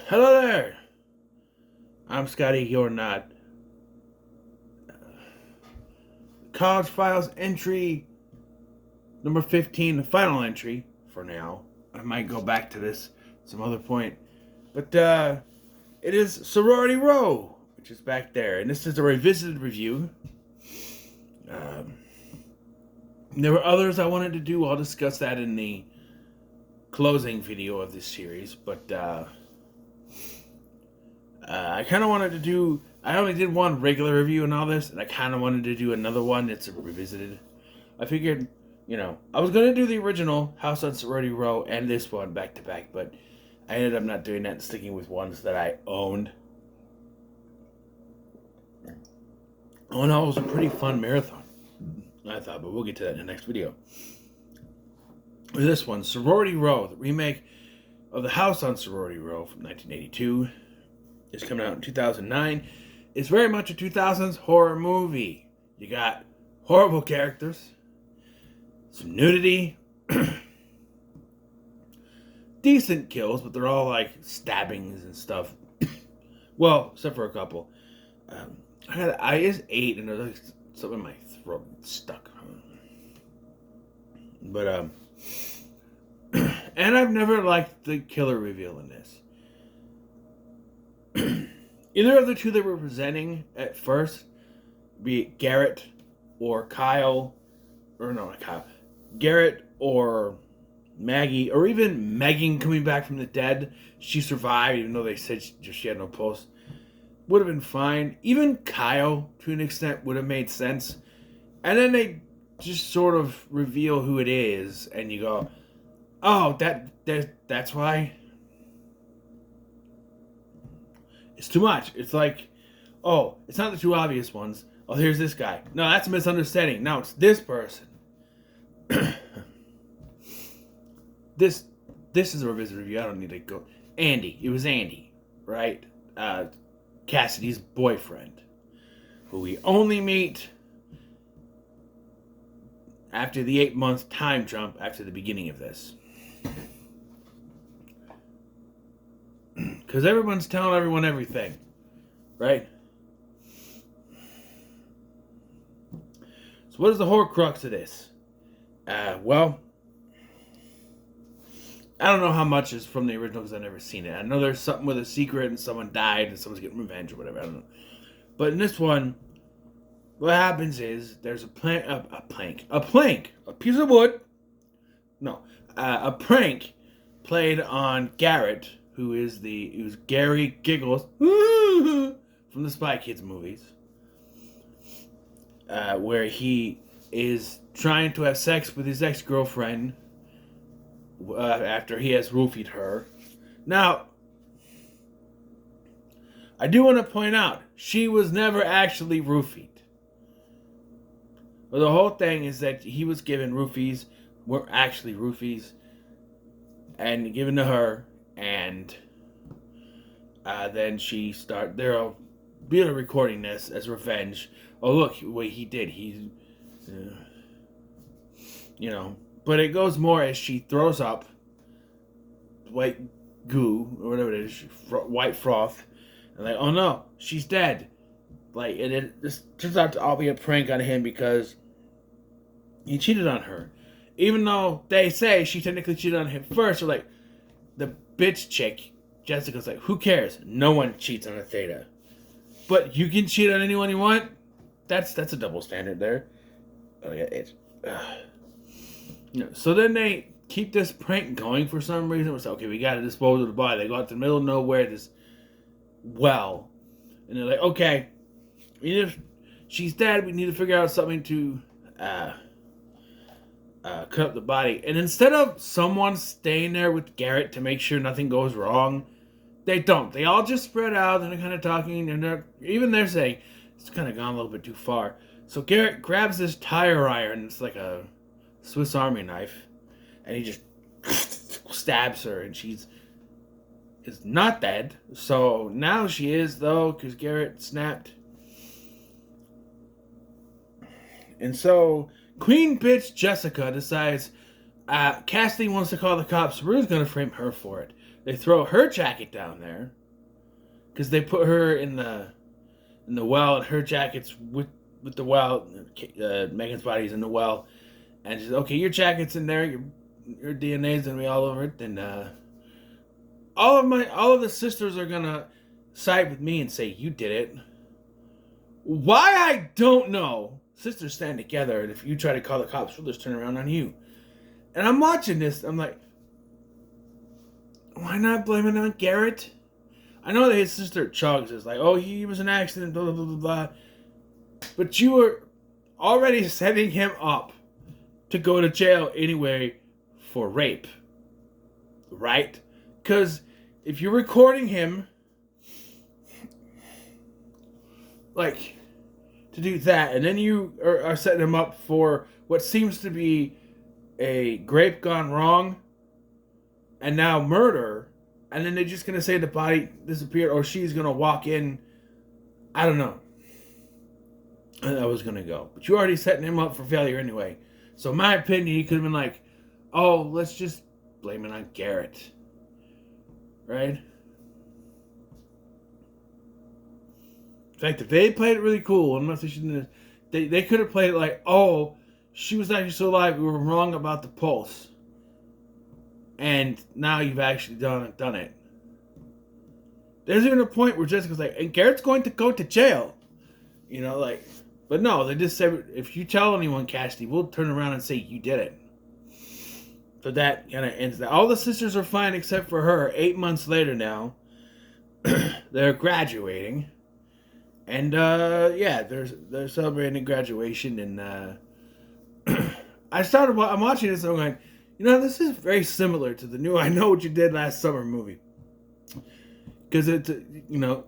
Hello there. I'm Scotty. You're not. College Files entry number 15, the final entry for now. I might go back to this some other point. But it is Sorority Row, which is back there. And this is a revisited review. Um, there were others I wanted to do. I'll discuss that in the closing video of this series. But I kind of wanted to do. I only did one regular review and all this, and I kind of wanted to do another one that's revisited. I figured, I was going to do the original House on Sorority Row and this one back to back, but I ended up not doing that and sticking with ones that I owned. Oh no, it was a pretty fun marathon, I thought, but we'll get to that in the next video. With this one, Sorority Row, the remake of the House on Sorority Row from 1982. It's coming out in 2009. It's very much a 2000s horror movie. You got horrible characters, some nudity, decent kills, but they're all like stabbings and stuff. Well, except for a couple. I just ate and there's like something in my throat stuck. But and I've never liked the killer reveal in this. Either of the two they were presenting at first, be it Garrett or Kyle, or no, not Kyle, Garrett or Maggie, or even Megan coming back from the dead. She survived, even though they said she had no pulse. Would have been fine. Even Kyle, to an extent, would have made sense. And then they just sort of reveal who it is, and you go, "Oh, that's why." It's too much. It's like, oh, it's not the two obvious ones. Oh, here's this guy. No, that's a misunderstanding. No, it's this person. This is a revisit review. I don't need to go. Andy. It was Andy, right? Cassidy's boyfriend, who we only meet after the 8-month time jump after the beginning of this. Because everyone's telling everyone everything, right? So what is the horcrux of this? Well, I don't know how much is from the original because I've never seen it. I know there's something with a secret and someone died and someone's getting revenge or whatever. I don't know. But in this one, what happens is there's a piece of wood. No, a prank played on Garrett, who's Gary Giggles from the Spy Kids movies, where he is trying to have sex with his ex-girlfriend after he has roofied her. Now, I do want to point out, she was never actually roofied. But the whole thing is that he was given roofies, weren't actually roofies, and given to her, and then they'll be recording this as revenge. Oh, look what he did. But it goes more as she throws up white goo, or whatever it is, white froth, and like, oh no, she's dead. Like, and this turns out to all be a prank on him because he cheated on her. Even though they say she technically cheated on him first, or like, the bitch chick, Jessica's like, who cares? No one cheats on a theta. But you can cheat on anyone you want? That's a double standard there. Oh yeah, so then they keep this prank going for some reason. It's like, okay, we gotta dispose of the body. They go out to the middle of nowhere, this well. And they're like, okay, she's dead, we need to figure out something to cut up the body. And instead of someone staying there with Garrett to make sure nothing goes wrong, they don't. They all just spread out and they're kind of talking, and they're saying it's kind of gone a little bit too far. So Garrett grabs this tire iron, it's like a Swiss Army knife, and he just stabs her, and is not dead. So now she is, though, because Garrett snapped. And so Queen Bitch Jessica decides Cassidy wants to call the cops. Rue's going to frame her for it. they throw her jacket down there because they put her in the well, and her jacket's with the well. Megan's body's in the well, and she's okay. Your jacket's in there. Your DNA's gonna be all over it, and all of the sisters are gonna side with me and say you did it. Why I don't know. Sisters stand together, and if you try to call the cops, they'll just turn around on you. And I'm watching this. I'm like, why not blame it on Garrett? I know that his sister Chugs is like, oh, he was an accident, blah, blah, blah, blah, blah. But you were already setting him up to go to jail anyway for rape. Right? Because if you're recording him, like, to do that, and then you are setting him up for what seems to be a grape gone wrong, and now murder, and then they're just going to say the body disappeared, or she's going to walk in. I don't know. I was going to go. But you're already setting him up for failure anyway. So in my opinion, he could have been like, oh, let's just blame it on Garrett. Right? In fact, if they played it really cool, I'm not saying they could have played it like, oh, she was actually still alive. We were wrong about the pulse. And now you've actually done it. There's even a point where Jessica's like, and Garrett's going to go to jail. You know, like, but no, they just said, if you tell anyone, Cassidy, we'll turn around and say you did it. So that kind of ends that. All the sisters are fine except for her. 8 months later now, they're graduating. And, yeah, they're celebrating graduation. And I'm watching this and I'm going, you know, this is very similar to the new I Know What You Did Last Summer movie. Because it's, you know,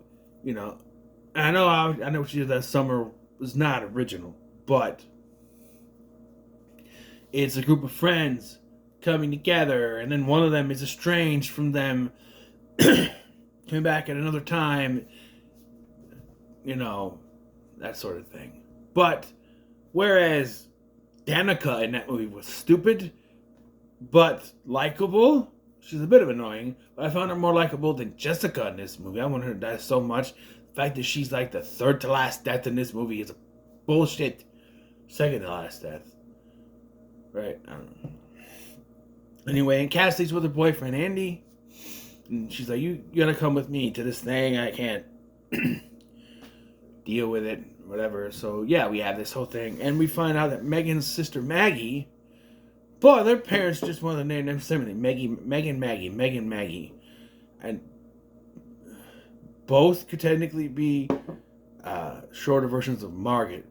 I know What You Did Last Summer was not original, but it's a group of friends coming together, and then one of them is estranged from them, coming back at another time, you know, that sort of thing. But, whereas Danica in that movie was stupid, but likable. She's a bit of annoying, but I found her more likable than Jessica in this movie. I want her to die so much. The fact that she's like the third to last death in this movie is a bullshit. Second to last death. Right? I don't know. Anyway, and Cassidy's with her boyfriend, Andy. And she's like, you gotta come with me to this thing. I can't deal with it. Whatever. So, yeah, we have this whole thing. And we find out that Megan's sister, Maggie, boy, their parents just wanted to name them similarly. Megan, Maggie. And both could technically be shorter versions of Margaret,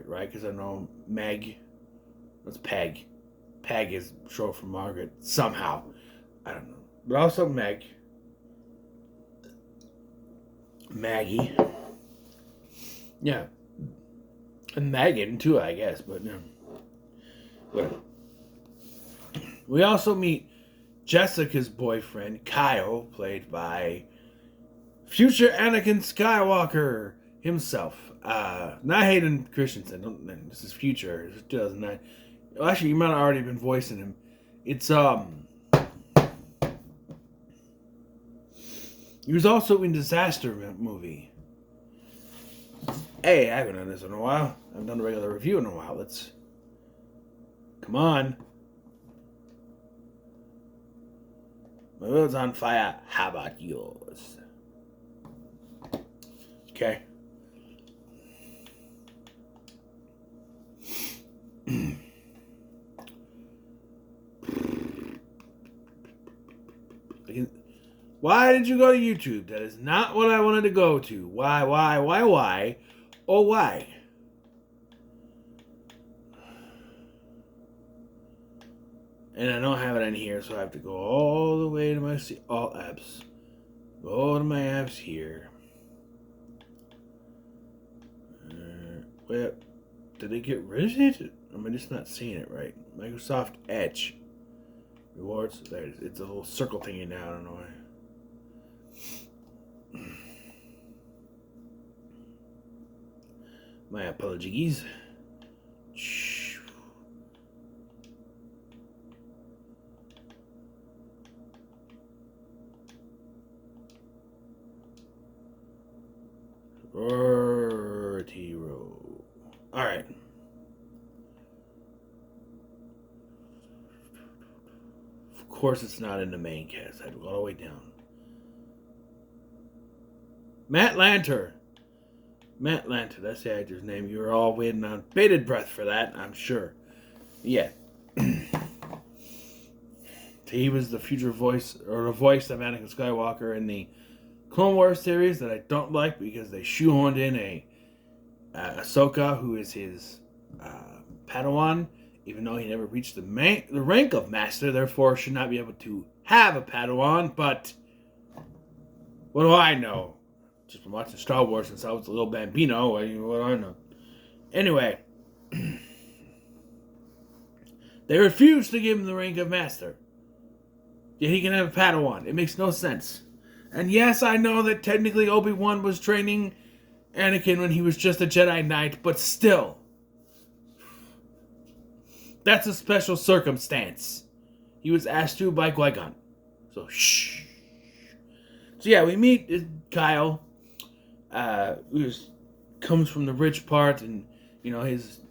right? Because I know Meg, that's Peg. Peg is short for Margaret, somehow. I don't know. But also Maggie. Yeah. And Megan, too, I guess, but no. Whatever. We also meet Jessica's boyfriend, Kyle, played by future Anakin Skywalker himself. Not Hayden Christensen. This is future. This is 2009. Well, actually, you might have already been voicing him. It's, he was also in Disaster movie. Hey, I haven't done this in a while. I haven't done a regular review in a while. Come on. My world's on fire. How about yours? Okay. Why did you go to YouTube? That is not what I wanted to go to. Why? Oh, why? And I don't have it in here, so I have to go all the way to my all apps. Go to my apps here. Well, did they get rid of it? Am I just not seeing it right? Microsoft Edge. Rewards. There it is. It's a little circle thingy now. I don't know why. My apologies. Sorority row. Alright. Of course it's not in the main cast. I had to go all the way down. Matt Lanter. Matt Lanter, that's the actor's name. You were all waiting on bated breath for that, I'm sure. Yeah. He was the future voice, or the voice of Anakin Skywalker in the Clone Wars series that I don't like because they shoehorned in a Ahsoka, who is his Padawan, even though he never reached the rank of Master, therefore should not be able to have a Padawan, but what do I know? Just been watching Star Wars since I was a little bambino, what do I know? Anyway, they refused to give him the rank of Master. Yet he can have a Padawan. It makes no sense. And yes, I know that technically Obi-Wan was training Anakin when he was just a Jedi Knight, but still. That's a special circumstance. He was asked to by Qui-Gon. So, shh. So yeah, we meet Kyle. Who comes from the rich part, and, you know, his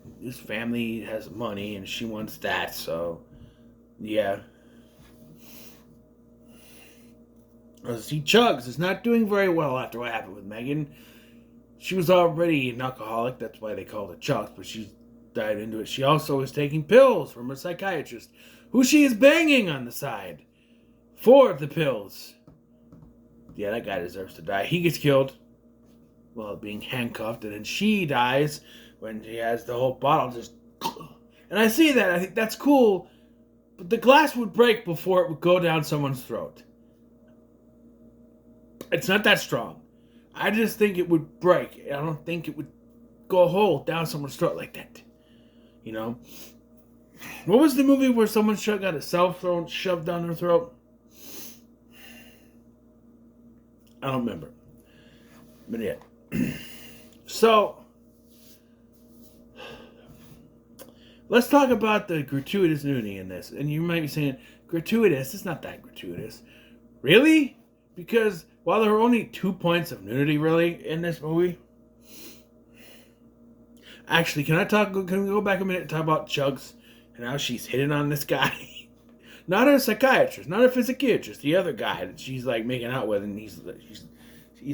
family has money, and she wants that, so, yeah. See, Chugs is not doing very well after what happened with Megan. She was already an alcoholic, that's why they called it Chugs, but she's died into it. She also is taking pills from her psychiatrist, who she is banging on the side for the pills. Yeah, that guy deserves to die. He gets killed while being handcuffed, and then she dies when she has the whole bottle just... And I see that, I think that's cool, but the glass would break before it would go down someone's throat. It's not that strong. I just think it would break. I don't think it would go a hole down someone's throat like that. You know? What was the movie where someone got a cell phone shoved down their throat? I don't remember. But yeah. So, let's talk about the gratuitous nudity in this. And you might be saying, gratuitous? It's not that gratuitous. Really? Because while there were only 2 points of nudity, really, in this movie... Actually, can we go back a minute and talk about Chugs and how she's hitting on this guy? Not a psychiatrist, not a physiatrist, the other guy that she's, like, making out with, and he's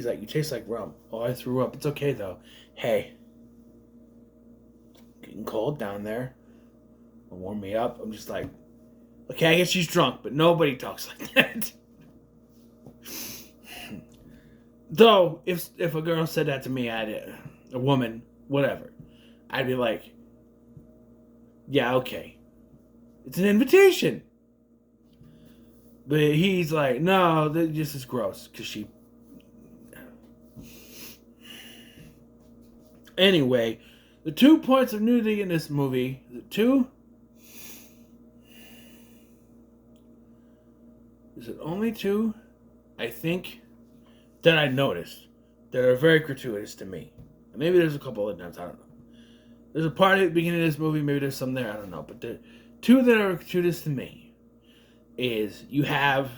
like, you taste like rum. Oh, I threw up. It's okay, though. Hey. Getting cold down there. It'll warm me up. I'm just like, okay, I guess she's drunk, but nobody talks like that. Though, if a girl said that to me, a woman, whatever, I'd be like, yeah, okay. It's an invitation. But he's like, no, this is gross, because she... Anyway, the 2 points of nudity in this movie, is it 2? Is it only 2? I think... that I noticed that are very gratuitous to me. Maybe there's a couple other times, I don't know. There's a part at the beginning of this movie, maybe there's some there, I don't know. But the 2 that are gratuitous to me is you have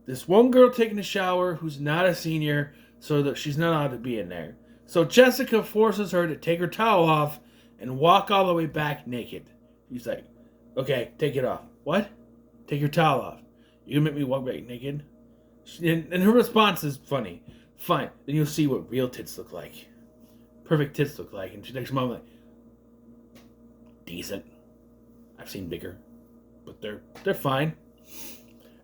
this one girl taking a shower who's not a senior, so that she's not allowed to be in there. So Jessica forces her to take her towel off and walk all the way back naked. He's like, okay, take it off. What? Take your towel off. You gonna make me walk back naked? And her response is funny. Fine. Then you'll see what real tits look like. Perfect tits look like. And she next moment, like, decent. I've seen bigger. But they're fine.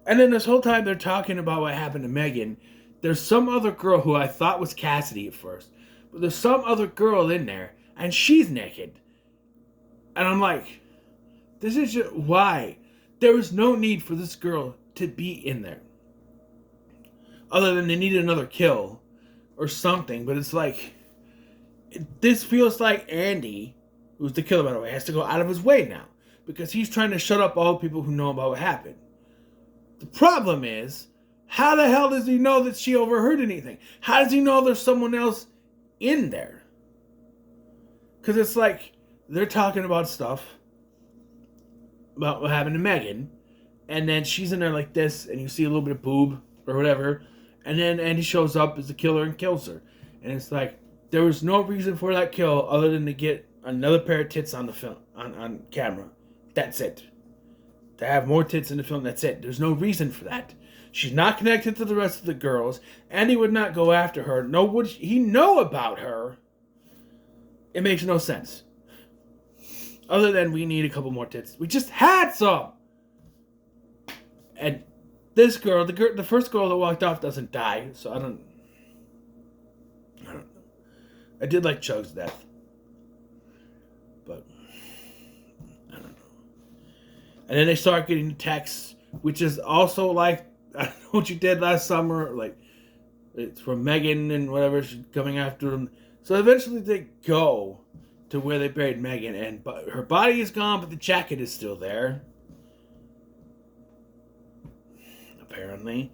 And then this whole time they're talking about what happened to Megan. There's some other girl who I thought was Cassidy at first. But there's some other girl in there. And she's naked. And I'm like, this is just... Why? There was no need for this girl to be in there. Other than they needed another kill or something. But it's like, this feels like Andy, who's the killer, by the way, has to go out of his way now. Because he's trying to shut up all the people who know about what happened. The problem is, how the hell does he know that she overheard anything? How does he know there's someone else in there? Because it's like, they're talking about stuff, about what happened to Megan. And then she's in there like this, and you see a little bit of boob or whatever. And then Andy shows up as the killer and kills her. And it's like, There was no reason for that kill other than to get another pair of tits on the film on camera. That's it. To have more tits in the film, that's it. There's no reason for that. She's not connected to the rest of the girls. Andy would not go after her. Nor would he know about her. It makes no sense. Other than we need a couple more tits. We just had some. And this girl, the first girl that walked off doesn't die. So I don't know. I did like Chug's death. But I don't know. And then they start getting texts, which is also like, I don't know what you did last summer. Like, it's from Megan and whatever. She's coming after them. So eventually they go to where they buried Megan. And her body is gone, but the jacket is still there. Apparently.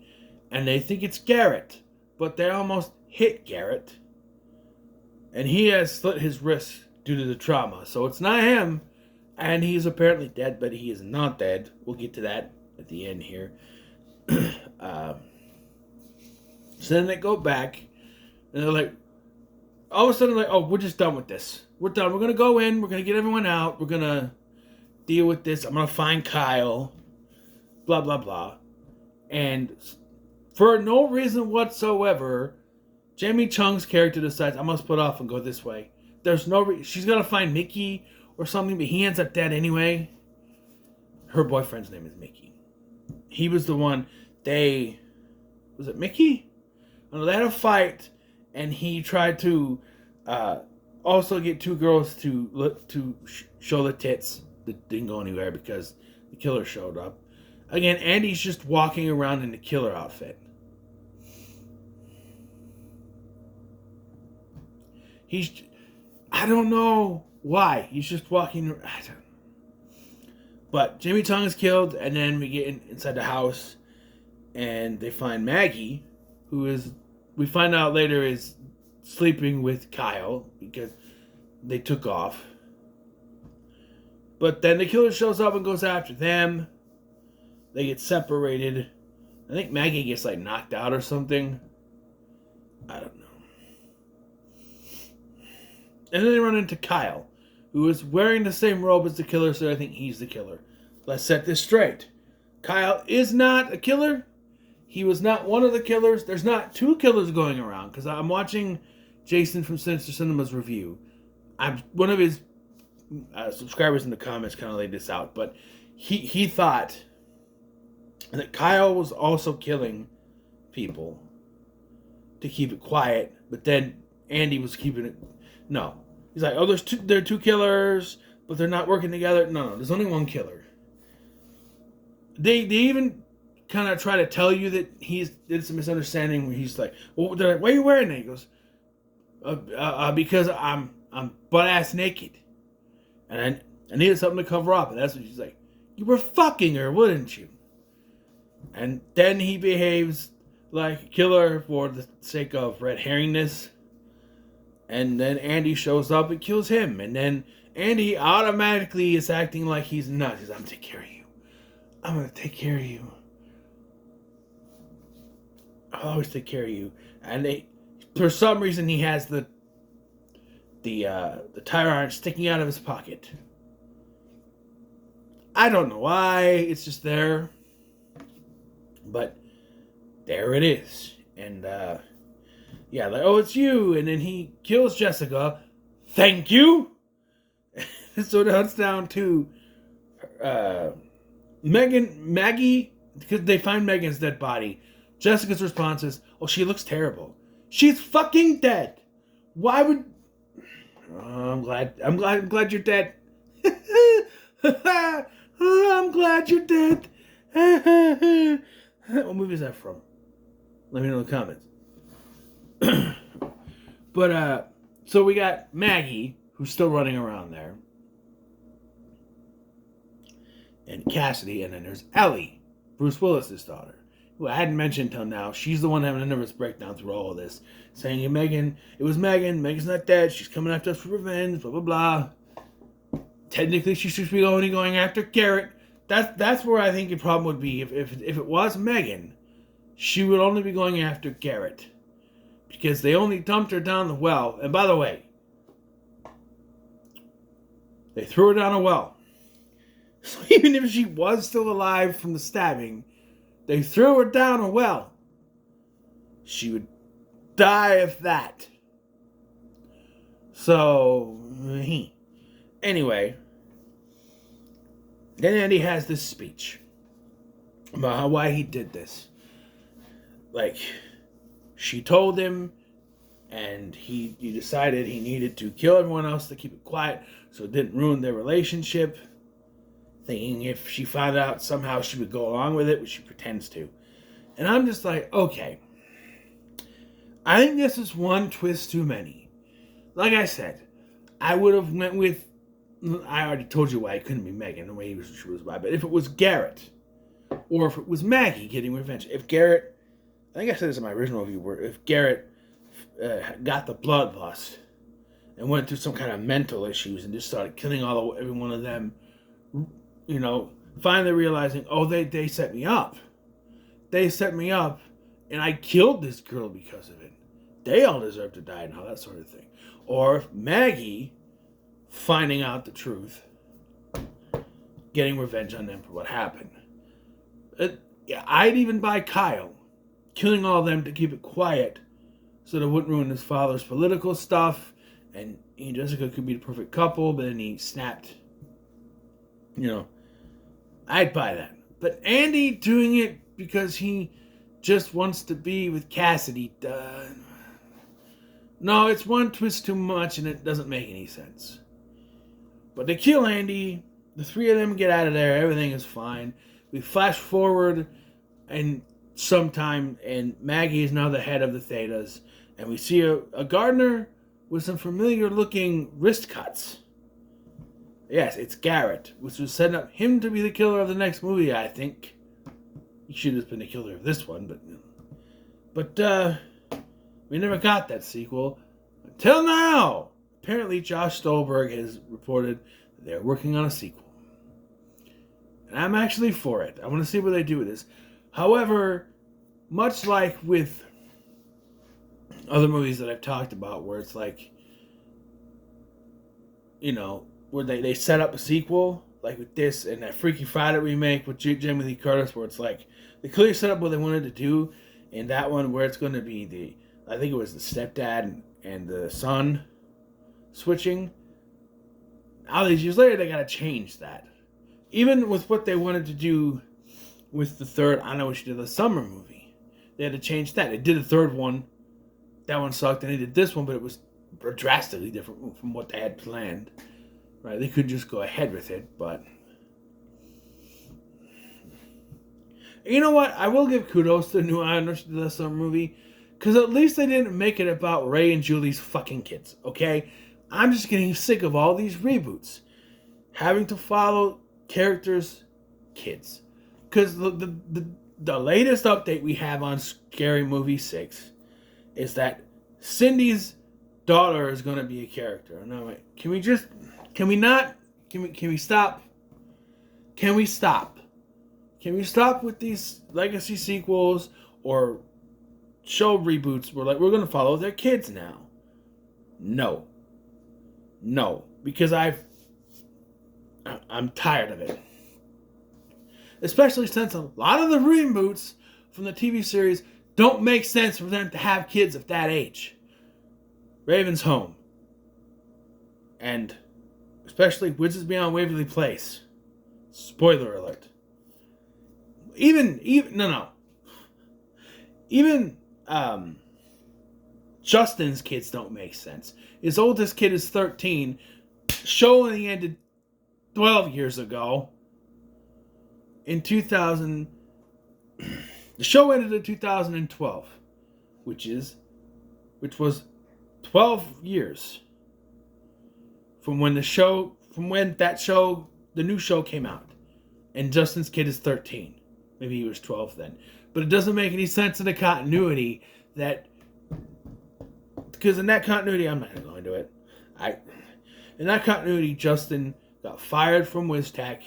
And they think it's Garrett. But they almost hit Garrett. And he has slit his wrist due to the trauma. So it's not him. And he's apparently dead, but he is not dead. We'll get to that at the end here. So then they go back, and they're like, all of a sudden, like, oh, we're just done with this. We're done. We're going to go in. We're going to get everyone out. We're going to deal with this. I'm going to find Kyle. Blah, blah, blah. And for no reason whatsoever, Jamie Chung's character decides, I must put off and go this way. There's no reason. She's got to find Mickey or something, but he ends up dead anyway. Her boyfriend's name is Mickey. He was the one was it Mickey? Oh, they had a fight, and he tried to also get two girls to show the tits that didn't go anywhere because the killer showed up. Again, Andy's just walking around in the killer outfit. I don't know why. He's just walking. But Jamie Chung is killed, and then we get inside the house, and they find Maggie, who is, we find out later, is sleeping with Kyle because they took off. But then the killer shows up and goes after them. They get separated. I think Maggie gets like knocked out or something. I don't know. And then they run into Kyle, who is wearing the same robe as the killer, so I think he's the killer. Let's set this straight. Kyle is not a killer. He was not one of the killers. There's not two killers going around, because I'm watching Jason from Sinister Cinema's review. One of his subscribers in the comments kind of laid this out, but he thought that Kyle was also killing people to keep it quiet, but then Andy was keeping it. No. He's like, oh, there are two killers, but they're not working together. No, there's only one killer. They even kind of try to tell you that it's a misunderstanding where he's like, well, they're like, why are you wearing that? He goes, because I'm butt ass naked. And I needed something to cover up. And that's what she's like, you were fucking her, wouldn't you? And then he behaves like a killer for the sake of red herringness. And then Andy shows up and kills him. And then Andy automatically is acting like he's nuts. He's like, I'm going to take care of you. I'm going to take care of you. I'll always take care of you. And for some reason, he has the tire iron sticking out of his pocket. I don't know why. It's just there. But there it is. And, yeah, like, oh, it's you. And then he kills Jessica. Thank you. So now it's down to Maggie, because they find Megan's dead body. Jessica's response is, oh, she looks terrible. She's fucking dead. Why would... Oh, I'm glad you're dead. I'm glad you're dead. What movie is that from? Let me know in the comments. But so we got Maggie, who's still running around there, and Cassidy, and then there's Ellie, Bruce Willis's daughter, who I hadn't mentioned until now. She's the one having a nervous breakdown through all of this, saying, hey, Megan, it was Megan. Megan's not dead. She's coming after us for revenge. Blah blah blah. Technically, she should be only going after Garrett. That's where I think the problem would be. If it was Megan, she would only be going after Garrett. because they only dumped her down the well. And by the way, they threw her down a well. So even if she was still alive from the stabbing, they threw her down a well. She would die of that. So, anyway, then Andy has this speech about why he did this. Like, she told him, and he decided he needed to kill everyone else to keep it quiet so it didn't ruin their relationship. Thinking if she found out somehow she would go along with it, which she pretends to. And I'm just like, okay. I think this is one twist too many. Like I said, I would have went with, I already told you why it couldn't be Megan, the way she was by, but if it was Garrett, or if it was Maggie getting revenge, if Garrett, I think I said this in my original review, where if Garrett got the bloodlust and went through some kind of mental issues and just started killing every one of them, you know, finally realizing, oh, they set me up. They set me up, and I killed this girl because of it. They all deserve to die and all that sort of thing. Or if Maggie, finding out the truth, getting revenge on them for what happened. I'd even buy Kyle, killing all of them to keep it quiet so that it wouldn't ruin his father's political stuff, and he and Jessica could be the perfect couple, but then he snapped. You know, I'd buy that. But Andy doing it because he just wants to be with Cassidy, no, it's one twist too much and it doesn't make any sense. But they kill Andy, the three of them get out of there, everything is fine. We flash forward and sometime, and Maggie is now the head of the Thetas, and we see a gardener with some familiar looking wrist cuts. Yes, it's Garrett, which was setting up him to be the killer of the next movie, I think. He should have been the killer of this one, but we never got that sequel until now. Apparently, Josh Stolberg has reported that they're working on a sequel. And I'm actually for it. I want to see what they do with this. However, much like with other movies that I've talked about, where it's like, you know, where they set up a sequel, like with this and that Freaky Friday remake with Jamie Lee Curtis, where it's like they clearly set up what they wanted to do, and that one where it's going to be I think it was the stepdad and the son switching. All these years later, they got to change that. Even with what they wanted to do with the third, I know what you did, the summer movie, they had to change that. They did the third one. That one sucked, and they did this one, but it was drastically different from what they had planned. Right? They could just go ahead with it, but you know what? I will give kudos to the new Islanders to the summer movie, because at least they didn't make it about Ray and Julie's fucking kids. Okay, I'm just getting sick of all these reboots having to follow characters' kids. Because the latest update we have on Scary Movie 6 is that Cindy's daughter is going to be a character. No, wait. Can we stop? Can we stop? Can we stop with these legacy sequels or show reboots where we're going to follow their kids now? No, because I'm tired of it. Especially since a lot of the reboots from the TV series don't make sense for them to have kids of that age. Raven's Home. And especially Wizards Beyond Waverly Place. Spoiler alert. Even Justin's kids don't make sense. His oldest kid is 13. Show only ended 12 years ago. In 2000, the show ended in 2012, which was 12 years from when the new show came out, and Justin's kid is 13. Maybe he was 12 then, but it doesn't make any sense in the continuity because in that continuity, I'm not going to go into it. In that continuity, Justin got fired from WizTech,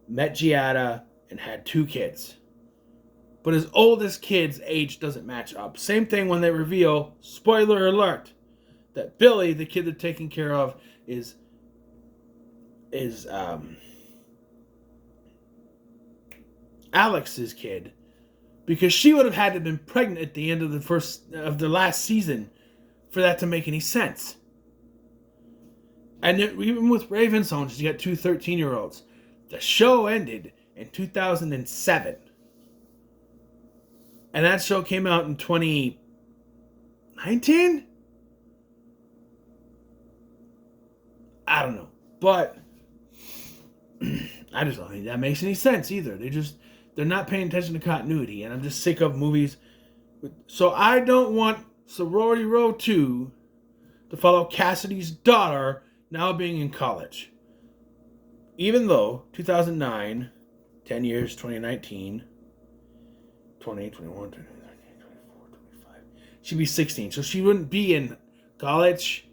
met Giada, and had 2 kids. but his oldest kid's age doesn't match up. Same thing when they reveal, spoiler alert, that Billy, the kid they're taking care of, is Alex's kid, because she would have had to have been pregnant at the end of the last season for that to make any sense. And even with Raven's she got two 13-year-olds. The show ended in 2007. And that show came out in 2019? I don't know. But I just don't think that makes any sense either. They're not paying attention to continuity. And I'm just sick of movies. So I don't want Sorority Row 2 to follow Cassidy's daughter now being in college. Even though 2009, 10 years, 2019, 20, 21, 22, 23, 24, 25. She'd be 16. So she wouldn't be in college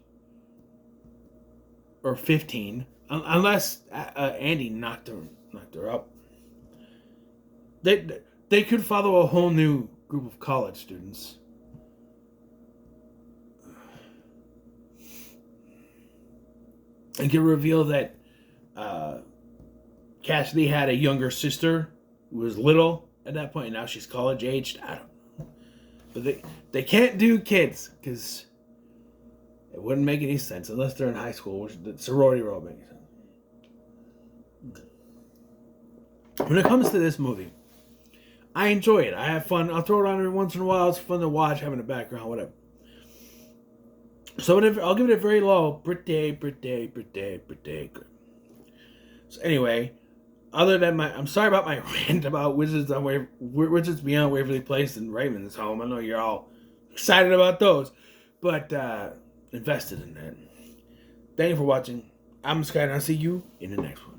or 15 unless Andy knocked her up. They could follow a whole new group of college students. And can reveal that Cassidy had a younger sister who was little at that point, and now she's college aged. I don't know. But they can't do kids because it wouldn't make any sense unless they're in high school, which the Sorority Row makes sense. When it comes to this movie, I enjoy it. I have fun. I'll throw it on every once in a while. It's fun to watch, having a background, whatever. So I'll give it a very low. Pretty good. So anyway, other than I'm sorry about my rant about Wizards Beyond Waverly Place and Raven's Home. I know you're all excited about those, but invested in that. Thank you for watching. I'm Sky, and I'll see you in the next one.